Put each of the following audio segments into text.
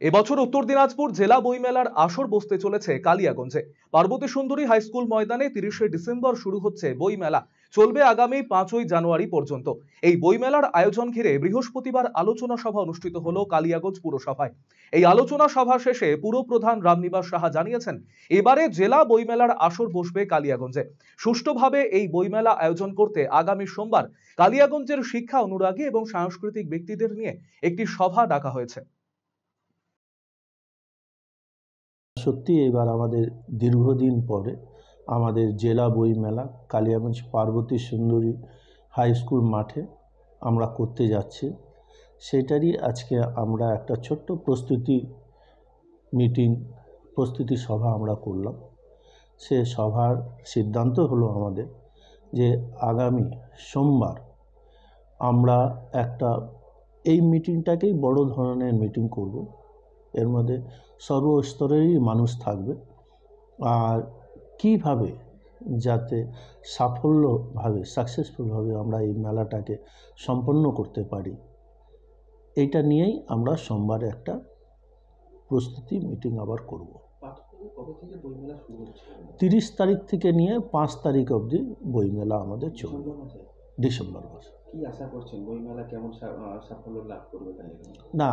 এবছর উত্তর দিনাজপুর জেলা বইমেলার আসর বসতে চলেছে কালিয়াগঞ্জে। পার্বতী সুন্দরী হাই স্কুল ময়দানে 30শে ডিসেম্বর শুরু হচ্ছে বইমেলা, চলবে আগামী 5ই জানুয়ারি পর্যন্ত। এই বইমেলার আয়োজন ঘিরে বৃহস্পতিবার আলোচনা সভা অনুষ্ঠিত হলো কালিয়াগঞ্জ পুরসভায়। এই আলোচনা সভা শেষে পুরপ্রধান রামনিবাস সাহা জানিয়েছেন, এবারে জেলা বইমেলার আসর বসবে কালিয়াগঞ্জে। সুষ্ঠুভাবে এই বইমেলা আয়োজন করতে আগামী সোমবার কালিয়াগঞ্জের শিক্ষা অনুরাগী এবং সাংস্কৃতিক ব্যক্তিদের নিয়ে একটি সভা ডাকা হয়েছে। সত্যি এবার আমাদের দীর্ঘদিন পরে আমাদের জেলা বই মেলা কালিয়াগঞ্জ পার্বতী সুন্দরী হাই স্কুল মাঠে আমরা করতে যাচ্ছি। সেটারই আজকে আমরা একটা ছোট্ট প্রস্তুতি সভা আমরা করলাম। সে সভার সিদ্ধান্ত হলো আমাদের যে আগামী সোমবার আমরা একটা এই মিটিংটাকেই বড় ধরনের মিটিং করব। এর মধ্যে সর্বস্তরেরই মানুষ থাকবে, আর কিভাবে যাতে সাকসেসফুলভাবে আমরা এই মেলাটাকে সম্পন্ন করতে পারি, এইটা নিয়েই আমরা সোমবারে একটা প্রস্তুতি মিটিং আবার করব। 30 তারিখ থেকে নিয়ে 5 তারিখ অবধি বইমেলা আমাদের চলবে ডিসেম্বর মাসে। কি আশা করছেন বইমেলা কেমন সাফল্য লাভ করবে? না,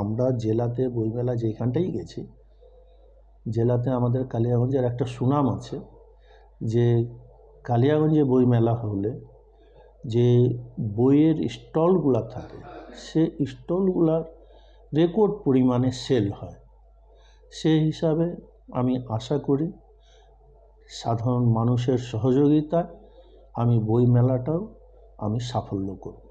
আমরা জেলাতে বইমেলা যেখানটাই গেছি, জেলাতে আমাদের কালিয়াগঞ্জের একটা সুনাম আছে যে কালিয়াগঞ্জে বইমেলা হলে যে বইয়ের স্টলগুলো থাকে, সে স্টলগুলার রেকর্ড পরিমাণে সেল হয়। সেই হিসাবে আমি আশা করি সাধারণ মানুষের সহযোগিতায় আমি বইমেলাটাও আমি সাফল্য করব।